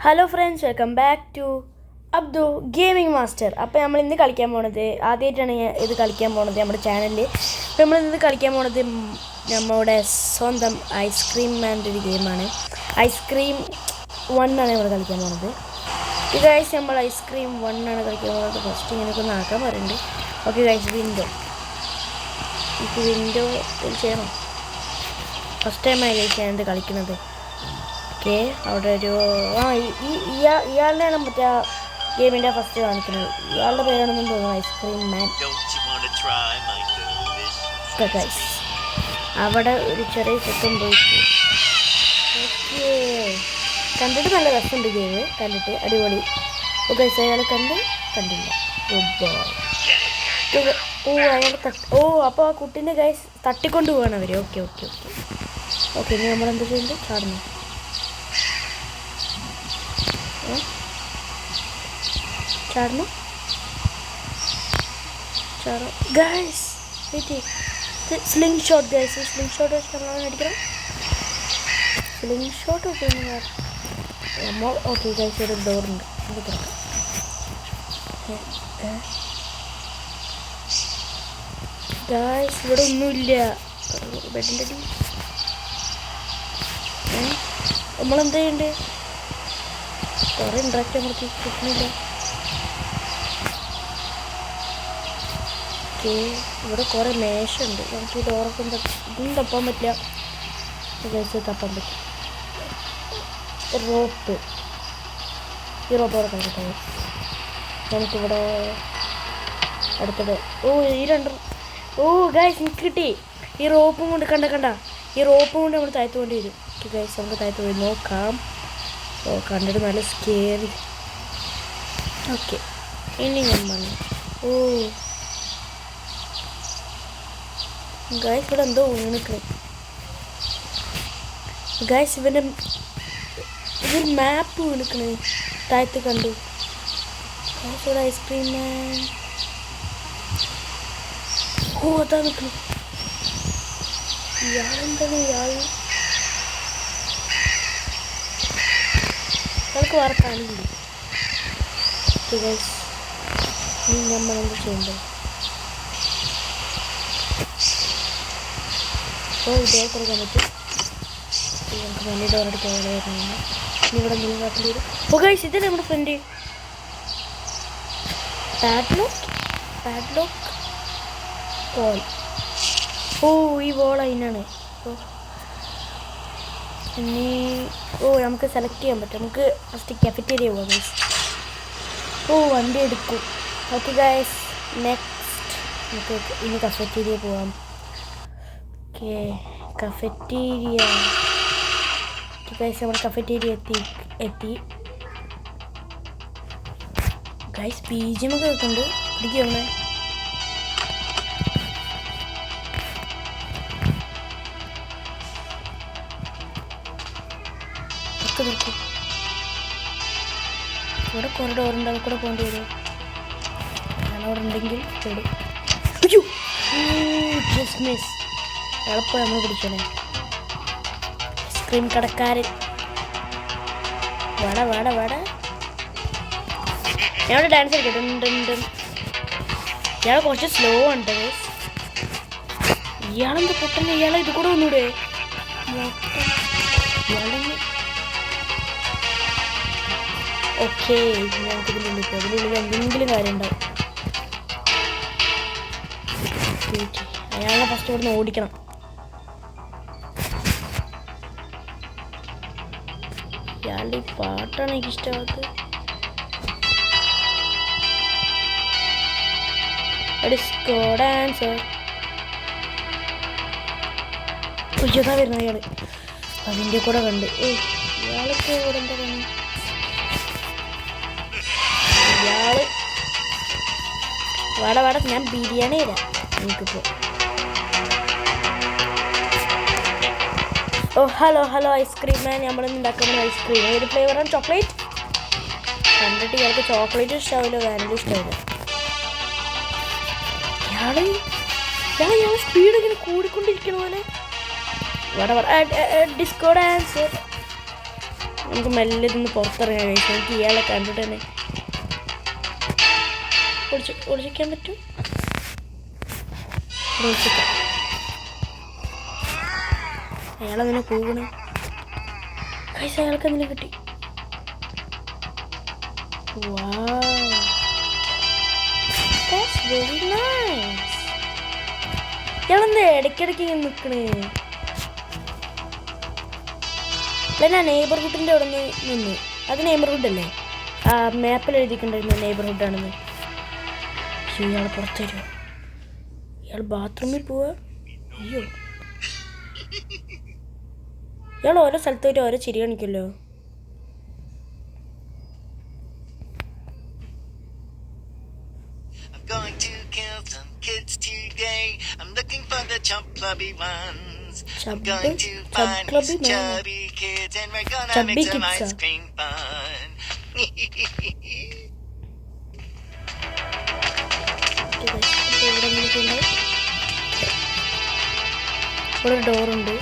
Hello friends, welcome back to Abdu gaming master. അപ്പോൾ നമ്മൾ ഇന്ന് കളിക്കാൻ പോണത്, ആദ്യമായിട്ടാണ് ഇത് കളിക്കാൻ പോണത് നമ്മുടെ ചാനലിൽ. അപ്പോൾ നമ്മളിന്ന് കളിക്കാൻ പോണത് നമ്മുടെ സ്വന്തം ഐസ്ക്രീം മാൻ്റെ ഒരു ഗെയിമാണ്. ഐസ്ക്രീം 1 ആണ് നമ്മൾ കളിക്കാൻ പോണത്. ഈ ഗൈസ് നമ്മൾ ഐസ്ക്രീം 1 ആണ് കളിക്കാൻ പോകുന്നത്. ഫസ്റ്റ് ഇങ്ങനെയൊക്കെ ഒന്ന് ആക്കാൻ പറയുന്നുണ്ട്. ഓക്കെ ഗൈസ്, വിൻഡോ എനിക്ക് വിൻഡോ ചെയ്യണം. ഫസ്റ്റ് ടൈമായി ഗൈസ് ഞാനിത് കളിക്കുന്നത്. ഓക്കെ, അവിടെ ഒരു ഇയാളുടെയാണ് മറ്റേ ആ ഗെയിമിൻ്റെ ഫസ്റ്റ് കാണിക്കുന്നത്. ഇയാളുടെ പേരാണെന്ന് തോന്നുന്നു, ഐസ്ക്രീം മാൻ. ഗൈസ് അവിടെ ഒരു ചെറിയ സെക്കം പോയിട്ട്. ഓക്കെ, കണ്ടിട്ട് നല്ല രസമുണ്ട് ഗെയിം, കണ്ടിട്ട് അടിപൊളി. ഓ ഗൈസ്, അയാൾ കണ്ടില്ല. അയാൾ അപ്പോൾ ആ കുട്ടീനെ ഗൈസ് തട്ടിക്കൊണ്ട് പോവാണ് അവർ. ഓക്കെ ഓക്കെ ഓക്കെ ഓക്കെ ഇനി നമ്മളെന്താ ചെയ്യുന്നത്? ചാടുന്നു. ചാടണം guys. Slingshot guys, slingshot വെച്ച് നമ്മളാണ് അടിക്കണം. സ്ലിംഗ് ഷോട്ട് ഒക്കെ നമ്മൾ. ഓക്കെ ഗൈസ്, ഒരു ഡോറുണ്ട്, അത് തുറക്കാം. ഗൈസ് ഇവിടെ ഒന്നുമില്ല. ബെഡിൻ്റെ അടി നമ്മളെന്താ ചെയ്യണ്ടേ? കുറേ ഇൻട്രാക്റ്റ് നമുക്ക് കിട്ടുന്നില്ല. ഓക്കെ, ഇവിടെ കുറേ മേശയുണ്ട്. നമുക്ക് ഈ ഡോറൊക്കെ ഇതൊന്നും തപ്പാൻ പറ്റില്ല. ഗൈസ് തപ്പാൻ പറ്റും. റോപ്പ്, ഈ റോപ്പോടെ കണ്ടിട്ട് നമുക്കിവിടെ അടുത്തത്. ഈ രണ്ട്. ഗൈസ് എനിക്ക് കിട്ടി. ഈ റോപ്പും കൊണ്ട് കണ്ട ഈ റോപ്പും കൊണ്ട് നമ്മൾ താഴ്ത്തു കൊണ്ട് വരും. ഓക്കെ ഗൈസ്, നമുക്ക് താഴ്ത്തു പോയി നോക്കാം. കണ്ടിട്ട് നല്ല സ്കേറി. ഓക്കെ, ഇനി നമ്മൾ ഗൈസ് ഇവിടെ എന്തോ വീണിക്കണേ. ഗൈസ് ഇവൻ്റെ മാപ്പ് വീണിക്കണേ, താഴത്ത് കണ്ടു. ഗൈസ് ഇവിടെ ഐസ്ക്രീം മാൻ. അതാ നിൽക്കണേ. ഇയാളെന്താണ്? ഇയാൾക്ക് വേറെ പണിയില്ല. ഓക്കെ ഗൈസ്, ഇനി നമ്മളെന്ത് ചെയ്യണ്ടേ? ഇതേ കൊടുക്കാൻ പറ്റും. നമുക്ക് വലിയ ഡോറെടുക്കാൻ വരുന്നു. ഇനി ഇവിടെ എന്തെങ്കിലും കാട്ടിൽ വരും. ഗൈസ് ഇതല്ലേ നമ്മുടെ ഫ്രണ്ട്. Padlock wall. ഈ വോൾ അതിനാണ്. ഇനി നമുക്ക് സെലക്ട് ചെയ്യാൻ പറ്റും. നമുക്ക് ഫസ്റ്റ് കഫറ്റേരിയ പോകാം ഗൈസ്. വണ്ടി എടുക്കും. ഓക്കെ ഗൈസ്, നെക്സ്റ്റ് നമുക്ക് ഇനി കഫറ്റേരിയ പോകാം. ഓക്കെ, കഫറ്റേരിയ ഗൈസ്, നമ്മുടെ കഫറ്റേരിയ എത്തി ഗൈസ്. BGM ഒക്കെ വെക്കുന്നുണ്ട്. പിടിക്കണേ. ഇവിടെ കുറേ ഡോറുണ്ട്, അത് കൂടെ പോകേണ്ടി വരും. ഞാനവിടെ ഉണ്ടെങ്കിൽ പേടും. Just miss. എളുപ്പം നമ്മൾ പിടിക്കണേ. ഐസ്ക്രീം കടക്കാരൻ. വാട ഞാനിവിടെ ഡാൻസ് കളിക്കട്ടെ. ഇയാൾ കുറച്ച് സ്ലോ ഉണ്ട്. ഇയാളെന്താ പെട്ടെന്ന് ഇയാളെ ഇത് കൂടെ വന്നൂടെ? ഇയാളെന്ന് ഓക്കെ, ഞങ്ങൾക്ക് ഇതിനുള്ളിൽ എന്തെങ്കിലും കാര്യം ഉണ്ടാവും. അയാളെ ഫസ്റ്റ് ഇവിടുന്ന് ഓടിക്കണം. ഇയാളുടെ ഈ പാട്ടാണ് എനിക്ക് ഇഷ്ടമായത്. Disco dancer. ഉച്ചതാ വരുന്നത് ഇയാള്. അതിൻ്റെ കൂടെ കണ്ട്. ഇയാൾക്ക് ഇവിടെ എന്താ പണി? ഇയാള് വാട ഞാൻ ബിരിയാണി തരാം എനിക്കിപ്പോൾ. ഹലോ ഐസ്ക്രീം മാൻ. നമ്മളിന്ന് ഉണ്ടാക്കുന്ന ഐസ്ക്രീം ഏത് ഫ്ലേവറാണ്? ചോക്ലേറ്റ്. കണ്ടിട്ട് ഇയാൾക്ക് ചോക്ലേറ്റ് ഇഷ്ടാവില്ല, വാനില ഇഷ്ടാവില്ല. ഇയാള് സ്പീഡ് ഇങ്ങനെ കൂടിക്കൊണ്ടിരിക്കണ പോലെ. Disco dance. നമുക്ക് മെല്ലെ ഇതൊന്ന് പുറത്തിറങ്ങാൻ കഴിയും. എനിക്ക് ഇയാളെ കണ്ടിട്ട് തന്നെ ഒളിച്ചിക്കാൻ പറ്റും. ഒളിച്ചിക്കാം. അയാളങ്ങനെ കൂകണം. കൈസ അയാൾക്ക് അതിനെ കിട്ടി. ഇയാളെന്താ ഇടയ്ക്കിടയ്ക്ക് ഇങ്ങനെ നിൽക്കണേ? അല്ല, ഞാൻ നെയ്ബർഹുഡിൻ്റെ അവിടെ നിന്ന് അത് നെയ്ബർഹുഡ് അല്ലേ? ആ മാപ്പിൽ എഴുതിയിട്ടുണ്ടായിരുന്നു നെയ്ബർഹുഡാണെന്ന്. പക്ഷേ ഇയാൾ പുറത്ത് വരുമോ? ഇയാൾ ബാത്റൂമിൽ പോവാ? അയ്യോ, ഇയാൾ ഓരോ സ്ഥലത്ത് വരും ഓരോ ചിരി കാണിക്കുമല്ലോ. ഇവിടെ ഒരു ഡോറുണ്ട്,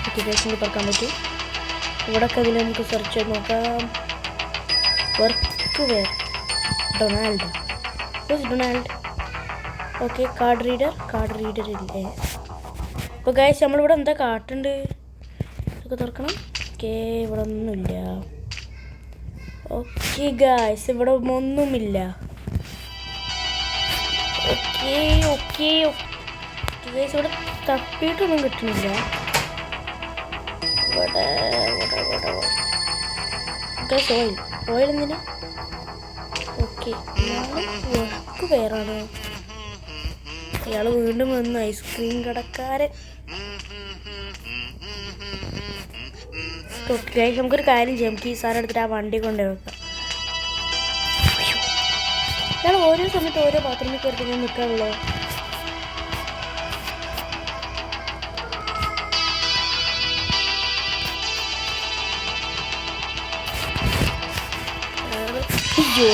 നോട്ടിഫിക്കേഷനിൽ തുറക്കാൻ പറ്റും. ഇവിടെയൊക്കെ അതിൽ നമുക്ക് സെർച്ച് ചെയ്ത് നോക്കാം. Work where Donald. Donald. Okay, card reader ഇല്ലേ? അപ്പോൾ ഗൈസ് നമ്മളിവിടെ എന്താ കാട്ടുണ്ട്? ഇതൊക്കെ തുറക്കണം. ഓക്കെ, ഇവിടെ ഒന്നുമില്ല. ഓക്കെ ഗൈസ്, ഇവിടെ ഒന്നുമില്ല. ഓക്കെ ഓക്കെ ഗൈസ്, ഇവിടെ തപ്പിയിട്ടൊന്നും കിട്ടുന്നില്ല. ഇവിടെ ഗൈസ് ഓയിൽ എന്തിനാ? ഓക്കെ, വർക്ക് വേറാണ്. അയാൾ വീണ്ടും വന്നു. ഐസ്ക്രീം കടക്കാരൻ. ഗൈസ് നമുക്കൊരു കാര്യം ചെയ്യാം. നമുക്ക് ഈ സാധനം എടുത്തിട്ട് ആ വണ്ടി കൊണ്ടുപോയി വെക്കാം. അയാൾ ഓരോ സമയത്ത് ഓരോ ബാത്റൂമിൽ കയറി ഞാൻ നിൽക്കാറുള്ളൂ. അയ്യോ,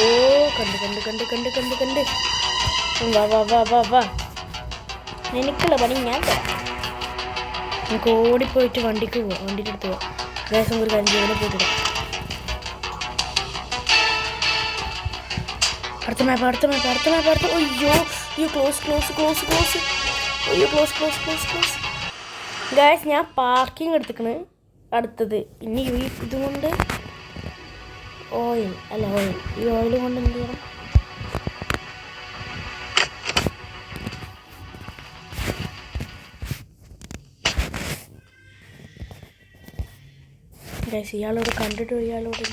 കണ്ട് വാ. എനിക്കുള്ള പണി ഞാൻ തരാം. നമുക്ക് ഓടിപ്പോയിട്ട് വണ്ടിക്ക് പോവാം. വണ്ടിയുടെ അടുത്ത് പോവാം. ഗ്യാസും ഒരു കാര്യം ചെയ്ത് പോയിട്ടില്ല. അടുത്ത മാപ്പ്. അയ്യോ ക്ലോസ്. അയ്യോ ക്ലോസ്. ഗായ്സ്, ഞാൻ പാർക്കിംഗ് എടുത്തിക്കണ്. അടുത്തത് ഇനി ഇതുകൊണ്ട് ഓയിൽ. ഈ ഓയിൽ കൊണ്ട് എന്ത് ചെയ്യണം? ഗൈസ്, ഇയാളോട് കണ്ടിട്ട് ഇയാളോട്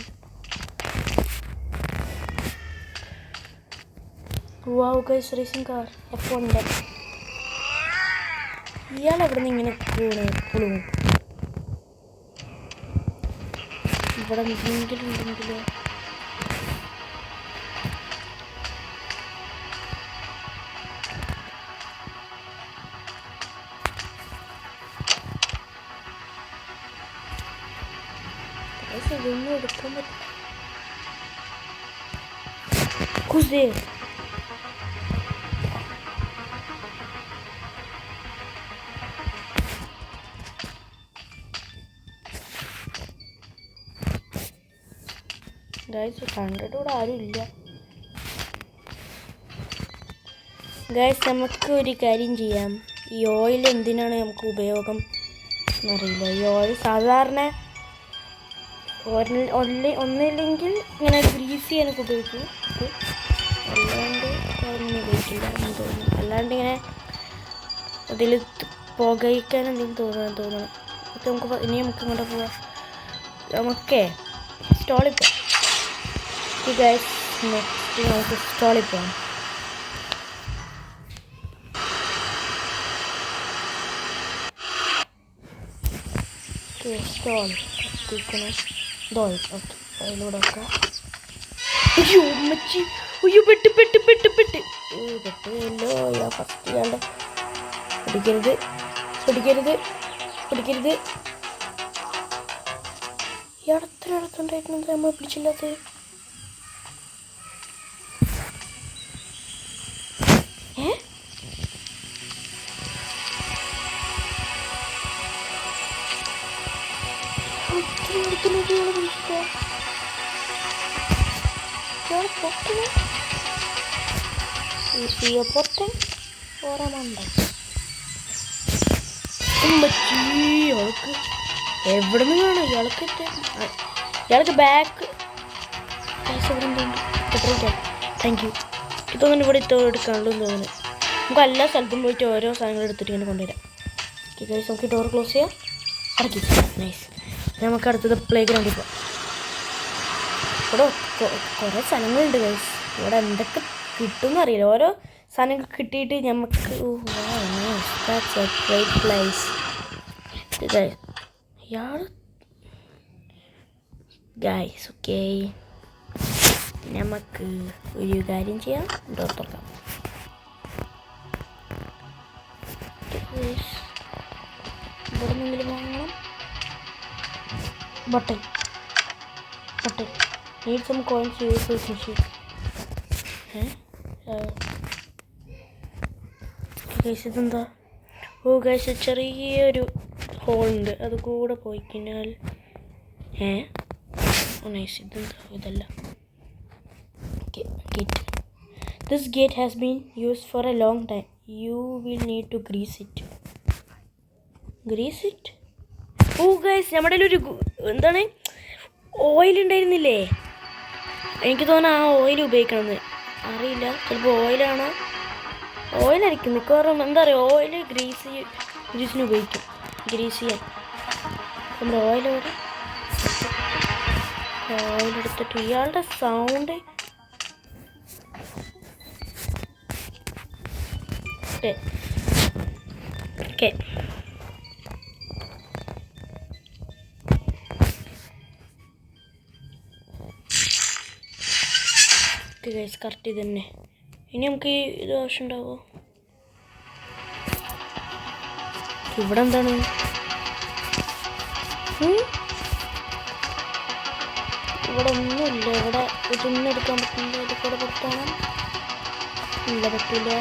വാവ് ഗൈസ്, റേസിംഗ് കാർ F1. ഇയാൾ എവിടെ നിന്ന് ഇങ്ങനെ കുളും? ഇവിടെ എന്തെങ്കിലുണ്ടെങ്കിലോ? ഇതൊന്നും എടുക്കാൻ പറ്റില്ല. കുസേ ഗൈസ്, കണ്ടിട്ട് ഇവിടെ ആരും ഇല്ല. ഗൈസ്, നമുക്ക് ഒരു കാര്യം ചെയ്യാം. ഈ ഓയിൽ എന്തിനാണ് നമുക്ക് ഉപയോഗം എന്നറിയില്ല. ഈ ഓയിൽ സാധാരണ ഒന്നില്ലെങ്കിൽ ഇങ്ങനെ ഗ്രീസ് ചെയ്യാനൊക്കെ ഉപയോഗിക്കും. അല്ലാണ്ട് അതൊന്നും ഉപയോഗിക്കില്ല എന്ന് തോന്നുന്നു. അല്ലാണ്ട് ഇങ്ങനെ അതിൽ പുകയിക്കാൻ എന്തെങ്കിലും തോന്നണം. ഓക്കെ, നമുക്ക് ഇങ്ങോട്ട് പോവാം. നമുക്കേ സ്റ്റോളിൽ പോവാം. ഗൈസ്, നെക്സ്റ്റ് നമുക്ക് സ്റ്റോളിൽ പോവാം. സ്റ്റോൾ ഓക്കെ, അതിലൂടെ വെക്കാം. അയ്യോ മച്ചി, അയ്യോ പെട്ട് പെട്ടുല്ലോ. ഫസ്റ്റ് ഇയാളുടെ പിടിക്കരുത്. ഇയാൾ എത്ര അടുത്തുണ്ടായിരുന്നു നമ്മൾ പിടിച്ചില്ലാത്തത്? പൊട്ടന് പൊട്ടൻ ഓരമുണ്ട് ഇയാൾക്ക് എവിടെ നിന്ന് കാണാം ഇയാൾക്ക് ബാക്ക് താങ്ക് യു. ഇതൊന്നും ഇവിടെ എടുക്കാനുള്ളൂ എന്ന് തോന്നുന്നു. നമുക്ക് എല്ലാ സ്ഥലത്തും പോയിട്ട് ഓരോ സാധനങ്ങൾ എടുത്തിട്ട് ഇങ്ങനെ കൊണ്ടുവരാം. ഓക്കെ ഗൈസ്, നമുക്ക് ഡോർ ക്ലോസ് ചെയ്യാം. അടക്കി. നൈസ്. നമുക്ക് അടുത്തത് പ്ലേ ഗ്രൗണ്ടിൽ പോകാം. ഇവിടെ കുറേ സ്ഥലങ്ങളുണ്ട് ഗൈസ്. ഇവിടെ എന്തൊക്കെ കിട്ടുമെന്ന് അറിയില്ല. ഓരോ സാധനങ്ങൾ കിട്ടിയിട്ട് നമുക്ക് പ്ലേസ് ഇയാൾ ഗൈസ്. ഓക്കെ, നമുക്ക് ഒരു കാര്യം ചെയ്യാം, ഡോർ തുറക്കാം. ഇവിടെ നിന്നെങ്കിലും വാങ്ങണം. Button need some coins use machine. Guys ഇതെന്താ? ഓ ഗൈസ്, ചെറിയൊരു ഹോളുണ്ട്, അത് കൂടെ പോയി കഴിഞ്ഞാൽ നൈസ്. ഇതെന്താ? ഇതല്ല. Gate. This gate has been used for a long time. You will need to grease it. Grease it? Oh guys, നമ്മുടെ ഒരു എന്താണ് ഓയിൽ ഉണ്ടായിരുന്നില്ലേ? എനിക്ക് തോന്നുന്നു ആ ഓയിൽ ഉപയോഗിക്കണമെന്ന്. അറിയില്ല, ചിലപ്പോൾ ഓയിലാണോ? ഓയിലായിരിക്കും മിക്കവാറും. എന്താ പറയുക, ഓയിൽ ഗ്രീസിന് ഉപയോഗിക്കും. ഗ്രീസ് ചെയ്യാൻ നമ്മുടെ ഓയിലെടുത്തിട്ട് ഇയാളുടെ സൗണ്ട് ഓക്കെ. ഗൈസ് കറക്റ്റ് ഇത് തന്നെ. ഇനി നമുക്ക് ഇത് ആവശ്യം ഉണ്ടാവുമോ? ഇവിടെ എന്താണ്? ഇവിടെ ഒന്നുമില്ല. ഇവിടെ ഇതൊന്നും എടുക്കാൻ പറ്റില്ല. ഇത് കൂടെ പറ്റാണ്. ഇല്ല, പറ്റില്ല.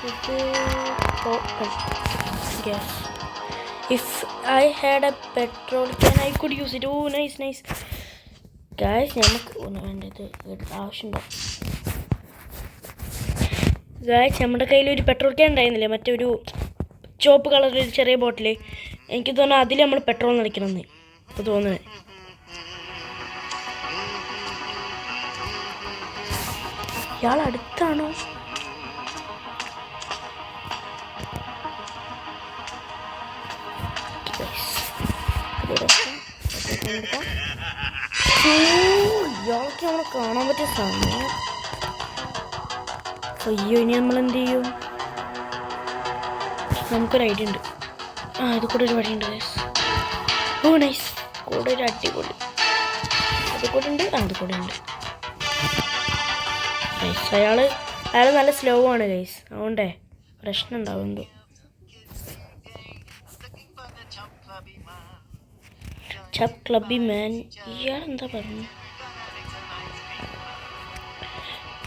ഇത് gas. If I had a petrol can I could use it. Oh nice nice guys. നമുക്ക് വേണ്ടത് ആവശ്യമുണ്ടോ ഗൈസ്? നമ്മുടെ കയ്യിൽ ഒരു പെട്രോൾ ക്യാൻ ഉണ്ടായിരുന്നില്ലേ, മറ്റൊരു ചുവപ്പ് കളറിൽ ചെറിയ ബോട്ടിൽ. എനിക്ക് തോന്നുന്നു അതിൽ നമ്മൾ പെട്രോൾ നിറയ്ക്കണമെന്ന് ഇപ്പോൾ തോന്നുന്നത്. ഇയാൾ അടുത്താണോ? ഇയാൾക്ക് നമ്മളെ കാണാൻ പറ്റിയ സമയം. അയ്യോ, ഇനി നമ്മൾ എന്ത് ചെയ്യും? നമുക്കൊരു ഐഡിയ ഉണ്ട്. ഇത് കൂടെ ഒരു വഴിയുണ്ട് ഗൈസ്. ഓ നൈസ്. കൂടെ ഒരു അടിപൊളി അത് കൂടെ ഉണ്ട്. അത് കൂടെ ഉണ്ട് ഗൈസ്. അയാൾ നല്ല സ്ലോ ആണ് ഗൈസ്, അതുകൊണ്ടേ പ്രശ്നം ഉണ്ടാവും എന്തോ. ചപ്പ് ക്ലബി മാൻ. ഇയാൾ എന്താ പറഞ്ഞു?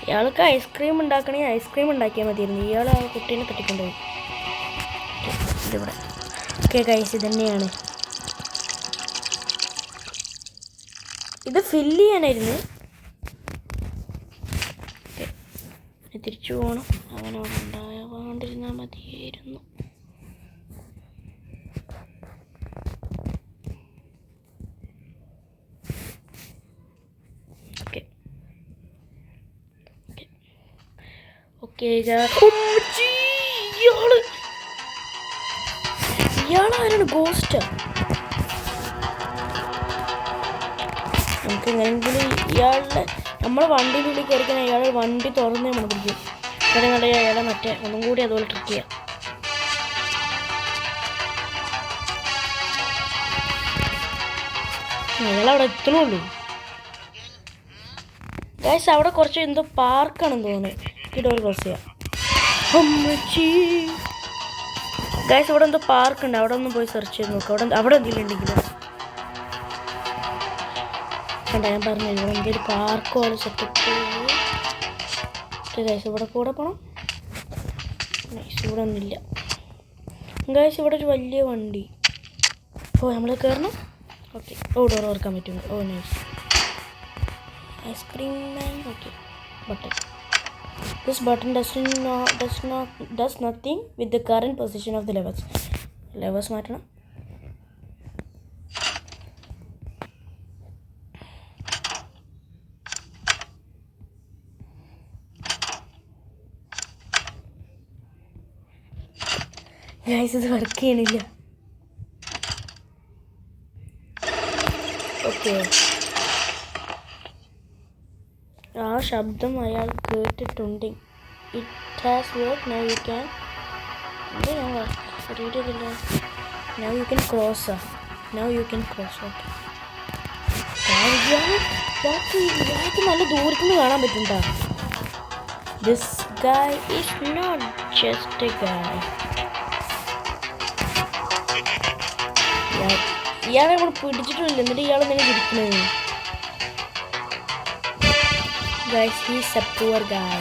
ഇയാൾക്ക് ഐസ്ക്രീം ഉണ്ടാക്കണമെങ്കിൽ ഐസ്ക്രീം ഉണ്ടാക്കിയാൽ മതിയായിരുന്നു. ഇയാൾ ആ കുട്ടീനെ തട്ടിക്കൊണ്ടുപോയി. ഇതിവിടെ. ഓക്കെ ഗൈസ്, ഇത് തന്നെയാണ്. ഇത് ഫില്ല് ചെയ്യാനായിരുന്നു. തിരിച്ചു പോകണം. അവനവിടെ ഉണ്ടാവാണ്ടിരുന്നാൽ മതിയായിരുന്നു. ഓക്കെ ഇയാളാരാണ്? ഗോസ്റ്റ്. നമുക്ക് എങ്ങനെയെങ്കിലും ഇയാളുടെ നമ്മളെ വണ്ടിയുടെ ഉള്ളിൽ കയറിക്കാൻ അയാൾ വണ്ടി തുറന്ന് നമ്മൾ പിടിക്കും. ഇവിടെ അയാളെ മറ്റേ ഒന്നും കൂടി അതുപോലെ ട്രിക്ക് ചെയ്യാം. അയാളവിടെ എത്തണുള്ളൂ ഗൈസ്. അവിടെ കുറച്ച് എന്തോ പാർക്കാണെന്ന് തോന്നുന്നത്. ഈ ഡോർ ക്ലോസ് ചെയ്യാം. ഗൈസ്, അവിടെ എന്തോ പാർക്കുണ്ട്. അവിടെ ഒന്ന് പോയി സെർച്ച് ചെയ്ത് നോക്കാം. അവിടെ എന്തെങ്കിലും ഉണ്ടെങ്കിലും കണ്ട. ഞാൻ പറഞ്ഞു ഇവിടെ എന്തെങ്കിലും പാർക്ക് പോലെ സെറ്റപ്പ്. ഗൈസ്, ഇവിടെ കൂടെ പോകണം. ഗൈസ്, ഇവിടെ ഒന്നുമില്ല ഗൈസ്. ഇവിടെ ഒരു വലിയ വണ്ടി. ഓ, നമ്മൾ കയറണം. ഓക്കെ. ഓ, ഡോർ ഓർക്കാൻ പറ്റും. ഓ nice. Ice cream man. Okay. Button. This button does nothing with the current position of the levers. Levers മാറ്റണം. ഗൈസ് ഇത് വർക്ക് ചെയ്യണില്ല. ഓക്കെ, ആ ശബ്ദം അയാൾ കേട്ടിട്ടുണ്ട്. It has work. Now you can read ചെയ്തില്ല. Now you can cross. Okay, ഇയാൾക്ക് നല്ല ദൂരത്തു നിന്ന് കാണാൻ പറ്റുന്നുണ്ടോ? This guy is not just A ഗായ്. ഇയാളെ നമ്മൾ പിടിച്ചിട്ടില്ല, എന്നിട്ട് ഇയാൾ ഇങ്ങനെ ഇരിക്കുന്നത്. Guys, he's a poor guy.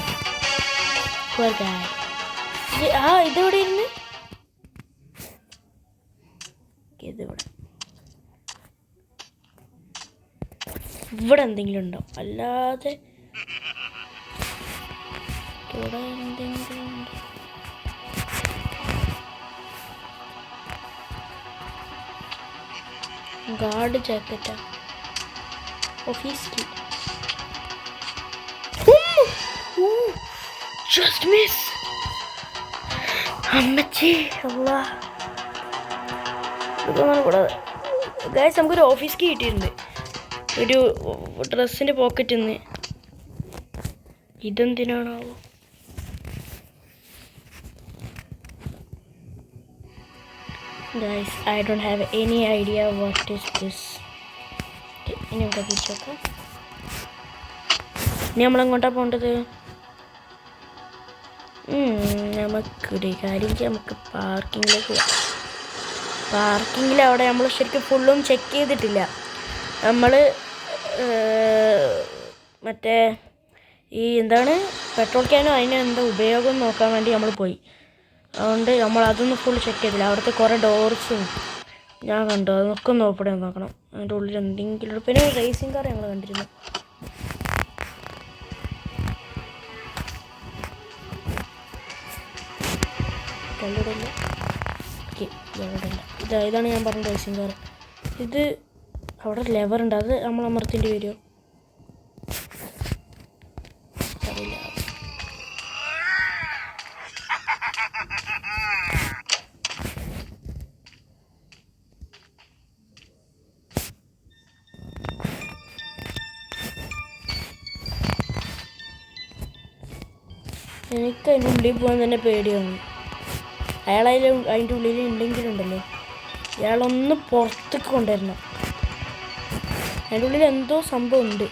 ഇതെവിടെ ഇരുന്ന്? ഇവിടെ എന്തെങ്കിലും ഉണ്ടോ? അല്ലാതെ ഇവിടെ എന്തെങ്കിലും ഉണ്ടോ? ഗാർഡ് ജാക്കറ്റാ? Office key. Just miss. അമ്മച്ചി അല്ലാ. ഗൈസ് നമുക്കൊരു ഓഫീസ് കീ കിട്ടിയിട്ടുണ്ട്, ഒരു ഡ്രസ്സിൻ്റെ പോക്കറ്റിൽ നിന്ന്. ഇതെന്തിനാണാവോ? Guys I don't have any idea what is this. ഇനി നമുക്ക് തിരിച്ചു നോക്കാം. ഇനി നമ്മളെങ്ങോട്ടാണ് പോകേണ്ടത്? നമുക്കൊരു കാര്യം ചെയ്യാം, നമുക്ക് പാർക്കിങ്ങിലേക്ക് പോകാം. പാർക്കിങ്ങിൽ അവിടെ നമ്മൾ ശരിക്കും ഫുള്ളും ചെക്ക് ചെയ്തിട്ടില്ല. നമ്മൾ മറ്റേ ഈ എന്താണ് പെട്രോൾ ക്യാനോ അതിന് എന്താ ഉപയോഗം നോക്കാൻ വേണ്ടി നമ്മൾ പോയി. അതുകൊണ്ട് നമ്മൾ അതൊന്നും ഫുൾ ചെക്ക് ചെയ്തില്ല. അവിടുത്തെ കുറേ ഡോർസും ഞാൻ കണ്ടു, അതൊക്കെ നോക്കണം. അതിൻ്റെ ഉള്ളിൽ എന്തെങ്കിലും. പിന്നെ റേസിംഗ് കാർ ഞങ്ങൾ കണ്ടിരുന്നു. ഇതാണ് ഞാൻ പറഞ്ഞ റേസിംഗ് കാർ. ഇത് അവിടെ ലെവർ ഉണ്ട്, അത് നമ്മൾ അമർത്തേണ്ടി വരുമോ? അറിയില്ല. എനിക്ക് അതിൻ്റെ ഉള്ളിൽ പോകാൻ തന്നെ പേടിയാണ്. അതിൻ്റെ ഉള്ളിൽ ഉണ്ടെങ്കിലുണ്ടല്ലോ, ഇയാളൊന്ന് പുറത്തേക്ക് കൊണ്ടുവരണം. അതിൻ്റെ ഉള്ളിൽ എന്തോ സംഭവം ഉണ്ട്.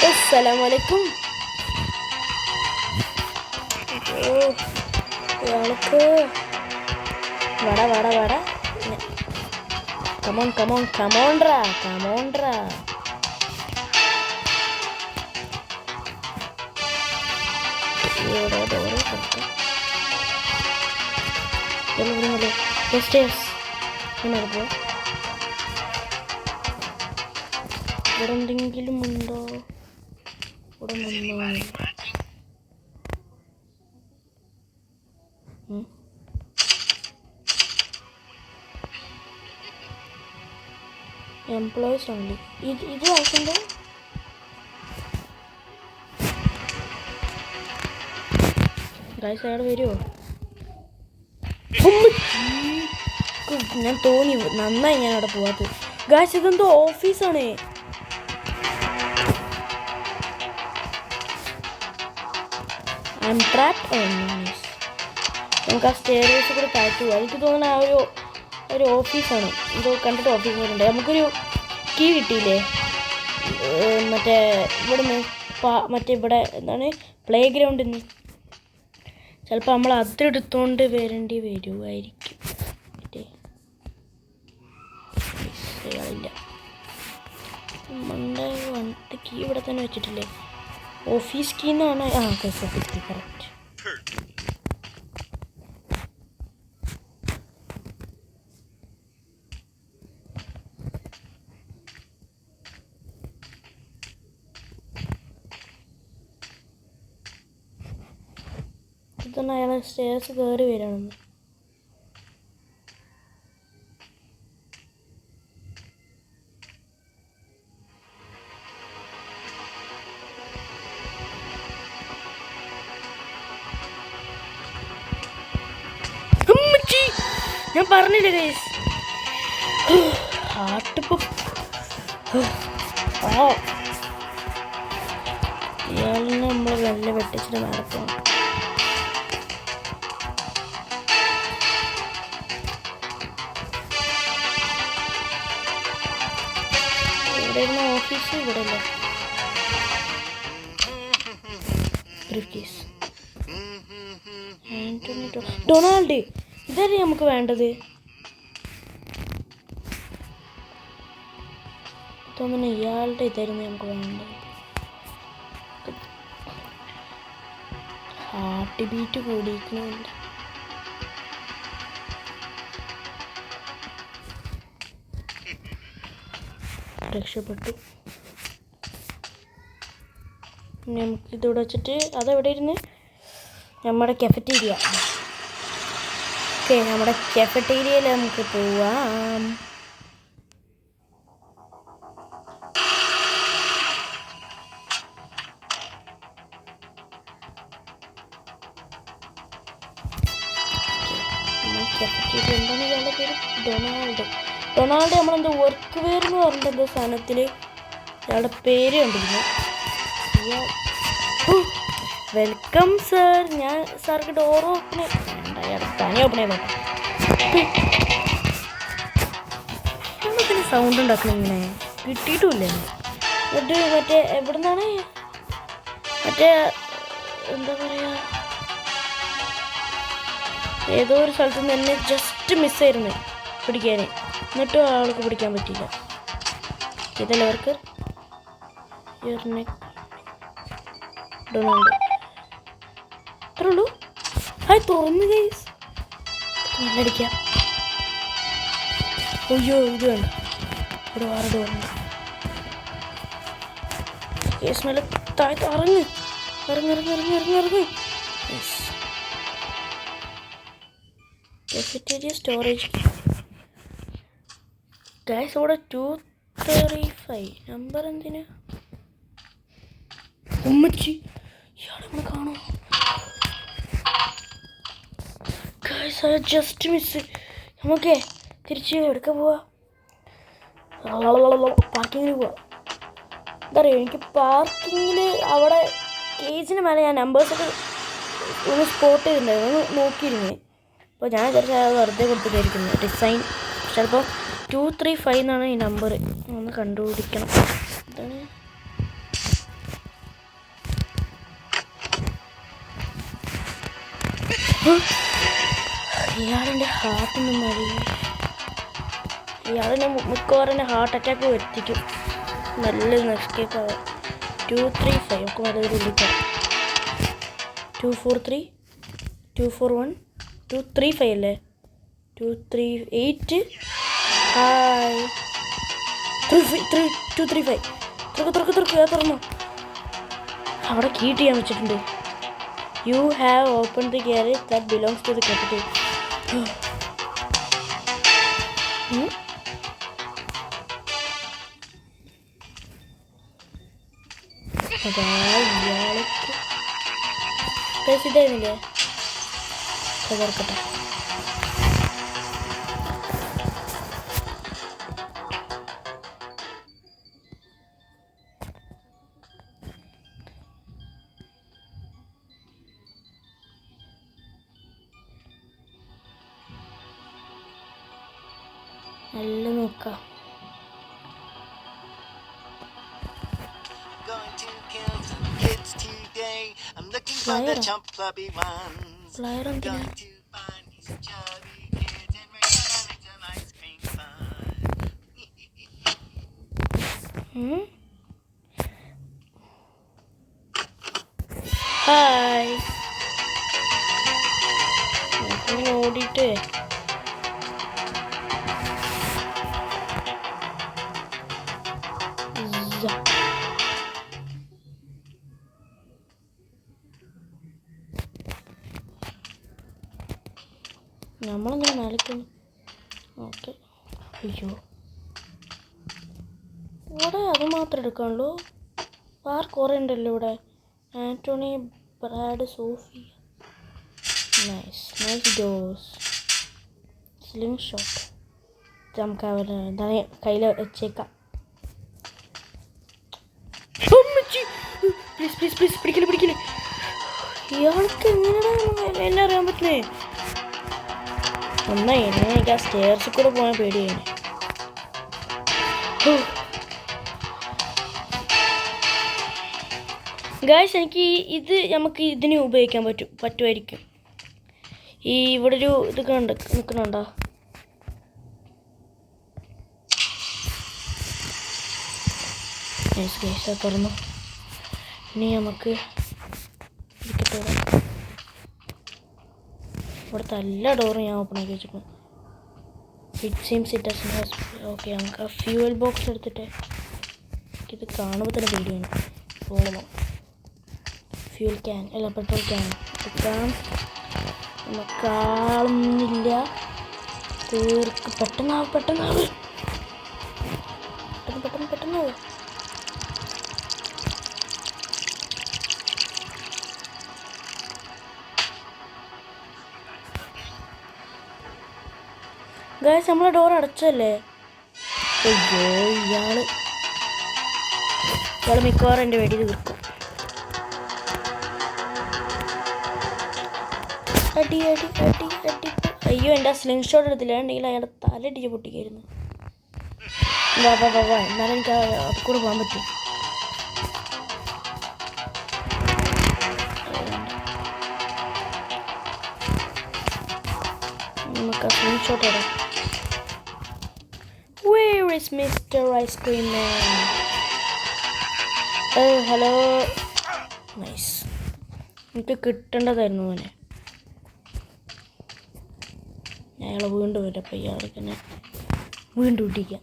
അസ്സലാമലൈക്കും. ഇയാൾക്ക് വട കമോൺട്രാ. ഇവിടെ ഡോറ് കൊടുക്കാം. ഇവിടെ എന്തെങ്കിലും ഉണ്ടോ? ഇവിടെ എംപ്ലോയീസ് ഓൺലി. ഇത് ആവശ്യമുണ്ടോ? ഗൈസ് അവിടെ വരുമോ? ഞാൻ തോന്നി, നന്നായി ഞാൻ അവിടെ പോവാത്തത്. ഗൈസ് ഇതെന്തോ ഓഫീസാണ്. I am trapped. നമുക്ക് ആ സ്റ്റെയർവേസ് കൂടെ താഴ്ത്തു പോവാം. എനിക്ക് തോന്നുന്ന ആ ഒരു ഓഫീസാണ്. ഇത് കണ്ടിട്ട് ഓഫീസ് പോലുണ്ട്. നമുക്കൊരു കീ കിട്ടിയില്ലേ മറ്റേ ഇവിടുന്ന്, മറ്റേ ഇവിടെ എന്താണ് പ്ലേ ഗ്രൗണ്ടിൽ നിന്ന്. ചിലപ്പോൾ നമ്മൾ അതെടുത്തോണ്ട് വരേണ്ടി വരുമായിരിക്കും. ില്ല നമ്മുടെ വണ്ടി കീ ഇവിടെ തന്നെ വെച്ചിട്ടില്ലേ? ഓഫീസ് കീ എന്നാണ്. Office key correct. തന്നെ അയാൾ സ്റ്റേഴ്സ് കയറി വരികയാണെന്ന്. ഞാൻ പറഞ്ഞില്ലേ ഗൈസ്, ഹാർട്ടിപ്പോ ഇയാളിനെ നമ്മൾ വെള്ള വെട്ടിച്ചിട്ട് നടക്കണം. ഇവിടെ ഇരുന്ന ഓഫീസ് ഇവിടെ അല്ലേ. ഡൊണാൾഡ്, ഇതല്ലേ നമുക്ക് വേണ്ടത്. തോന്നുന്നു ഇയാളുടെ ഇതായിരുന്നു നമുക്ക് വേണ്ടത്. ഹാർട്ട് ബീറ്റ് കൂടിയിരിക്കുന്നുണ്ട്. രക്ഷപ്പെട്ടു. നമുക്കിതോടെ വെച്ചിട്ട് അതെവിടെ ഇരുന്ന് നമ്മുടെ കഫറ്റീരിയ. ഓക്കെ, നമ്മുടെ കഫറ്റീരിയയിൽ നമുക്ക് പോവാം. എന്താണ് ഇയാളുടെ പേര്? ഡൊണാൾഡ്. ഡൊണാൾഡ് നമ്മളെന്താ വർക്ക് വെയർ എന്ന് പറഞ്ഞിട്ട് എന്തോ സാധനത്തിൽ ഇയാളുടെ പേര് കണ്ടിരുന്നു. Welcome sir. ഞാൻ സാർക്ക് ഡോർ ഓപ്പൺ വേണ്ട, തനി ഓപ്പൺ ചെയ്തോട്ടെ. പിന്നെ സൗണ്ട് ഉണ്ടാക്കണം ഇങ്ങനെ കിട്ടിയിട്ടുമില്ല. എന്നിട്ട് മറ്റേ എവിടെ നിന്നാണ് മറ്റേ എന്താ പറയുക, ഏതോ ഒരു സ്ഥലത്ത് നിന്ന് എന്നെ ജസ്റ്റ് മിസ്സായിരുന്നു പിടിക്കാൻ. എന്നിട്ടും ആൾക്ക് പിടിക്കാൻ പറ്റിയില്ല. ഇതല്ലേ വർക്ക് ഡൊണാൾഡ്. അത്രേ ഉള്ളൂ. ഹായ്, തുറന്നു ഗൈസ്. നല്ലടിക്കാം. അയ്യോ, ഇത് വേണ്ട. ഇവിടെ വേറെ ഡോറുണ്ട്. കേസ് മേലെ താഴത്ത് ഇറങ്ങ് ഇറങ്ങി ഇറങ്ങി ഇറങ്ങി ഇറങ്ങി ഇറങ്ങി. Yes, cafeteria storage. ഗൈസ്, ഇവിടെ 235 നമ്പർ എന്തിനാ? ഉമ്മച്ചി, ഇയാളെ നമ്മൾ കാണോ? Guys, just miss. നമുക്കേ തിരിച്ച് എടുക്ക പോവാ, പാർക്കിങ്ങിൽ പോവാ. എന്താ പറയുക, എനിക്ക് പാർക്കിങ്ങിൽ അവിടെ കേജിന് മേലെ ഞാൻ നമ്പേഴ്സൊക്കെ ഒന്ന് സ്പോട്ട് ചെയ്തിട്ടുണ്ടായിരുന്നു, ഒന്ന് നോക്കിയിരുന്നു. അപ്പോൾ ഞാൻ വിചാരിച്ചാൽ വെറുതെ കൊടുത്തിട്ടായിരിക്കുന്നു ഡിസൈൻ. ചിലപ്പോൾ 235 എന്നാണ് ഈ നമ്പർ. ഒന്ന് കണ്ടുപിടിക്കണം. എന്താണ് ഇയാളെൻ്റെ ഹാർട്ടൊന്നും മതി. ഇയാളെന്നെ മിക്കവാറും എൻ്റെ ഹാർട്ട് അറ്റാക്ക് വരുത്തിക്കും. നല്ലൊരു എസ്കേപ്പ് ആവാം. 235 നമുക്ക് നല്ലൊരു വിളിക്കാം. 243 241 235 അല്ലേ? 238. ഹായ്, 235. തുറക്ക് തുറന്നു. അവിടെ കീട്ട് ചെയ്യാൻ വെച്ചിട്ടുണ്ട്. You have open the garage that belongs to the capital. അതാ ഇയാൾക്ക് ഇതായിരുന്നില്ലേ? തുറക്കട്ടെ. നല്ല നോക്കാം. ഫ്ലയർ എന്തിനാ? ഹായ്, ഓടിയിട്ട് നമ്മളെങ്ങനെ മേലേക്കാണ്? ഓക്കെ. അയ്യോ, ഇവിടെ അത് മാത്രം എടുക്കാനുള്ളൂ. വേറെ കുറേ ഉണ്ടല്ലോ ഇവിടെ. Antony, Brad, Sophia. Nice dose. Slingshot നമുക്ക് എന്താണ് കയ്യിൽ വെച്ചേക്കാം. പ്ലീസ് പിടിക്കില്ല. ഇയാൾക്ക് എങ്ങനെയാണ് എന്നെ അറിയാൻ പറ്റുന്നേ? എന്നാ എനിക്ക് ആ സ്റ്റെയർസിൽ കൂടെ പോകാൻ പേടിയാണ്. ഗായ്സ്, എനിക്ക് ഇത് നമുക്ക് ഇതിന് ഉപയോഗിക്കാൻ പറ്റുമായിരിക്കും. ഈ ഇവിടെ ഒരു ഇത് നിൽക്കുന്നുണ്ടോ? ഗായ്സ് അത് തുറന്നു. ഇനി നമുക്ക് ഇവിടുത്തെ എല്ലാ ഡോറും ഞാൻ ഓപ്പൺ ആക്കി വെച്ചിട്ടുണ്ട്. It seems it doesn't have. Okay, നമുക്ക് ആ ഫ്യൂവൽ ബോക്സ് എടുത്തിട്ട് ഇത് കാണുമ്പോൾ തന്നെ പേടിയാണ്. പോകണം. ഫ്യൂൽ ക്യാൻ അല്ല പെട്രോൾ ക്യാൻ എടുക്കാം. നമുക്ക് കാണുന്നില്ല. പെട്ടെന്നാവും. പെട്ടെന്ന് ഗായ്സ്, നമ്മളെ ഡോർ അടച്ചല്ലേ? അയ്യോ, ഇയാള് മിക്കവാറും എൻ്റെ വെടി തീർക്കും. അടി. അയ്യോ, എൻ്റെ ആ സ്ലിംഗ് ഷോട്ട് എടുത്തില്ല. ഉണ്ടെങ്കിൽ അയാളുടെ തലടിച്ച് പൊട്ടിക്കായിരുന്നു. എന്നാലും എനിക്ക് കൂടെ പോകാൻ പറ്റും. നമുക്ക് ആ സ്ലിംഗ് ഷോട്ട് ഇടാം. Where is Mr. Ice Cream Man? Oh, hello. Nice. എനിക്ക് കിട്ടേണ്ടതായിരുന്നു മോനെ. അയാളെ വീണ്ടും വരും. അപ്പം ഇയാളെ തന്നെ വീണ്ടും ഇട്ടിക്കാം.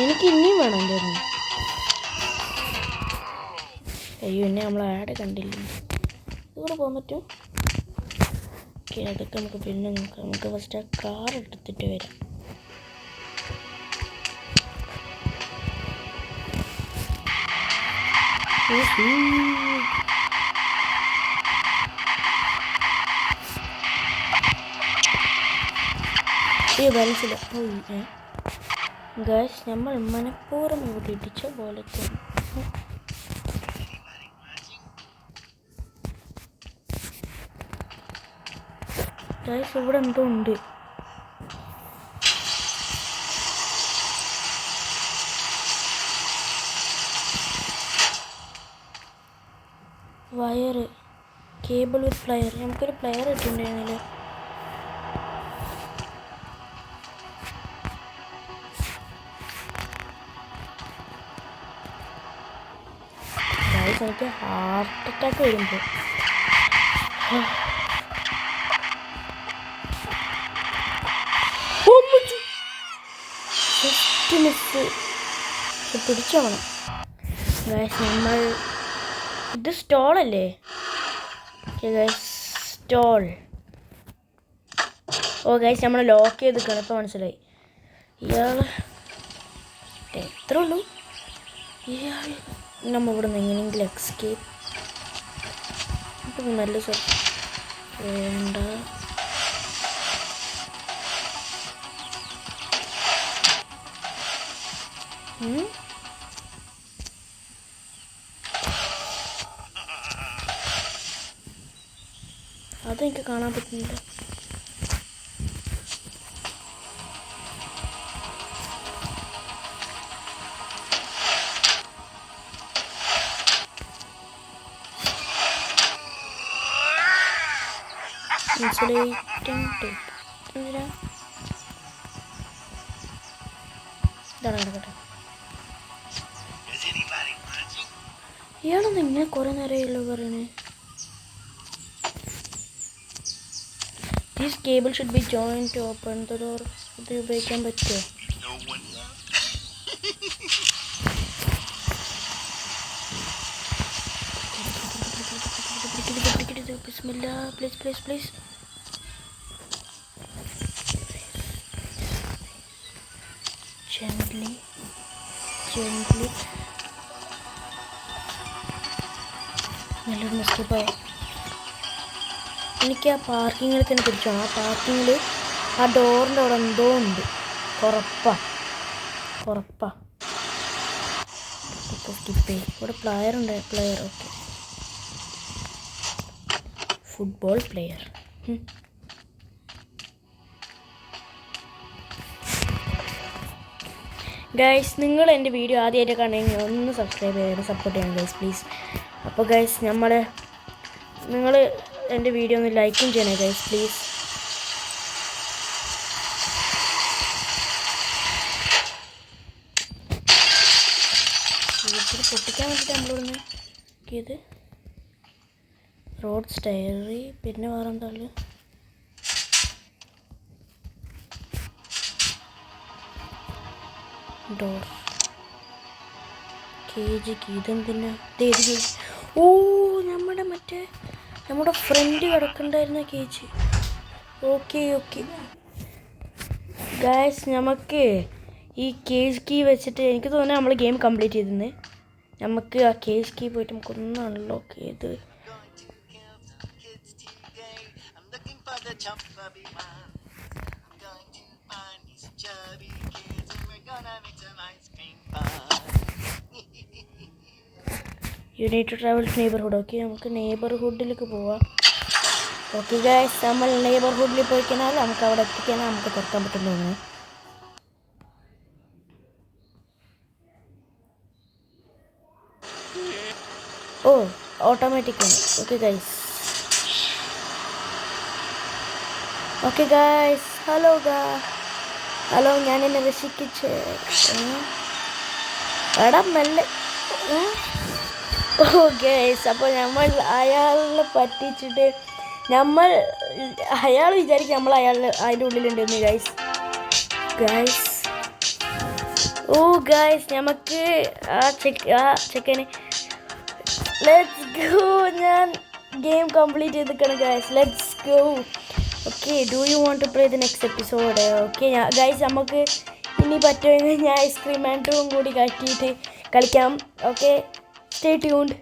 എനിക്ക് ഇനിയും വേണം എന്തായിരുന്നു. അയ്യോ, എന്നെ നമ്മൾ ആടെ കണ്ടില്ല. ഇവിടെ പോകാൻ പറ്റും. ഓക്കെ, അതൊക്കെ നമുക്ക് പിന്നെ നോക്കാം. നമുക്ക് ഫസ്റ്റ് ആ കാർ എടുത്തിട്ട് വരാം. ബാലൻസില്ല. ഗായ്സ്, നമ്മൾ മനഃപൂർവ്വം ഇവിടെ ഇടിച്ച പോലെ തന്നെ. ഗായ്സ്, ഇവിടെ എന്തോ ഉണ്ട്. വയറ്, കേബിൾ വിത്ത് പ്ലെയർ. നമുക്കൊരു പ്ലെയർ ഇട്ടുണ്ടായിരുന്നില്ല. എനിക്ക് ഹാർട്ട് അറ്റാക്ക് വരുമ്പോൾ പിടിച്ചോണം. ഗായ്സ്, നമ്മൾ ഇത് സ്റ്റോളല്ലേ? സ്റ്റോൾ. ഓ ഗായ്സ്, നമ്മൾ ലോക്ക് ചെയ്ത് നിൽക്കണം. ഇപ്പോൾ മനസ്സിലായി. ഇയാൾ എത്ര ഉള്ളൂ? ഇയാൾ നമ്മൾ ഇവിടെ നിന്ന് എങ്ങനെയെങ്കിലും എക്സ്കേപ്പ്. ഇപ്പം നല്ല വേണ്ട. അതെനിക്ക് കാണാൻ പറ്റുന്നില്ല. ഇൻസുലേറ്റിംഗ് ടേപ്പ് എന്തിനാ? ഇതാണ് കിടക്കട്ടെ. ഇയാളൊന്നും ഇങ്ങനെ കുറേ നേരമല്ലോ പറയണേ. This cable should be joined to open the door. ഇത് ഉപയോഗിക്കാൻ പറ്റുമോ? ബിസ്മില്ലാ പ്ലീസ് പ്ലീസ് പ്ലീസ്. Gently. നല്ലൊരു മിസ്റ്റേക്ക്. എനിക്ക് ആ പാർക്കിങ്ങിൽ തന്നെ പിടിച്ചോ. ആ പാർക്കിങ്ങിൽ ആ ഡോറിൻ്റെ അവിടെ എന്തോ ഉണ്ട്. ഉറപ്പാ സ്കിപ്പ് ചെയ്യും. ഇവിടെ പ്ലെയർ ഉണ്ട്. Okay, football player. ഗൈസ്, നിങ്ങൾ എൻ്റെ വീഡിയോ ആദ്യമായിട്ട് കാണുമെങ്കിൽ ഒന്ന് സബ്സ്ക്രൈബ് ചെയ്ത് സപ്പോർട്ട് ചെയ്യണം ഗൈസ്, പ്ലീസ്. അപ്പോൾ ഗൈസ്, നിങ്ങൾ എൻ്റെ വീഡിയോ ഒന്ന് ലൈക്കും ചെയ്യണേ ഗൈസ്, പ്ലീസ്. വീട്ടിൽ പൊട്ടിക്കാൻ വേണ്ടിയിട്ട് നമ്മളിവിടുന്ന് ഇത് റോഡ് സ്റ്റയറി, പിന്നെ വേറെ എന്താ ഡോർ കേജിക്ക് ഇതെന്തിനാ? ഓ, നമ്മുടെ ഫ്രണ്ട് കിടക്കണ്ടായിരുന്ന കേജ്. ഓക്കെ ഗൈസ്, നമുക്ക് ഈ കേജ് കീ വെച്ചിട്ട് എനിക്ക് തോന്നുന്നു നമ്മൾ ഗെയിം കംപ്ലീറ്റ് ചെയ്തെന്ന്. നമുക്ക് ആ കേജ് കീ പോയിട്ട് നമുക്കൊന്ന് അൺലോക്ക് ചെയ്ത് you need to travel to neighbourhood. Okay, നമുക്ക് നെയ്ബർഹുഡിലേക്ക് പോവാം. ഓക്കെ ഗൈസ്, നമ്മൾ നെയ്ബർഹുഡിൽ പോയി കഴിഞ്ഞാൽ നമുക്ക് അവിടെ എത്തിക്കഴിഞ്ഞാൽ നമുക്ക് തുറക്കാൻ പറ്റുന്നു. ഓ, ഓട്ടോമാറ്റിക് ആണ്. ഓക്കെ ഗൈസ്, ഹലോ ഞാൻ എന്നെ രക്ഷിക്കിച്ച് എടാ മെല്ലെ. ഓ ഗൈസ്, അപ്പോൾ നമ്മൾ അയാളെ പറ്റിച്ചിട്ട് അയാൾ വിചാരിക്കും നമ്മൾ അതിൻ്റെ ഉള്ളിലുണ്ടെന്ന് ഗൈസ്. ഓ ഗൈസ്, നമുക്ക് ആ ചെക്കന് ലെറ്റ്സ് ഗോ. ഞാൻ ഗെയിം കംപ്ലീറ്റ് ചെയ്തിരിക്കണം guys. Let's go. Okay, do you want to play the next episode? Okay guys, നമുക്ക് ഇനി പറ്റുമെങ്കിൽ ഞാൻ ഐസ്ക്രീം മാൻഡ്രൂം കൂടി കട്ടിയിട്ട് കളിക്കാം. Okay, stay tuned.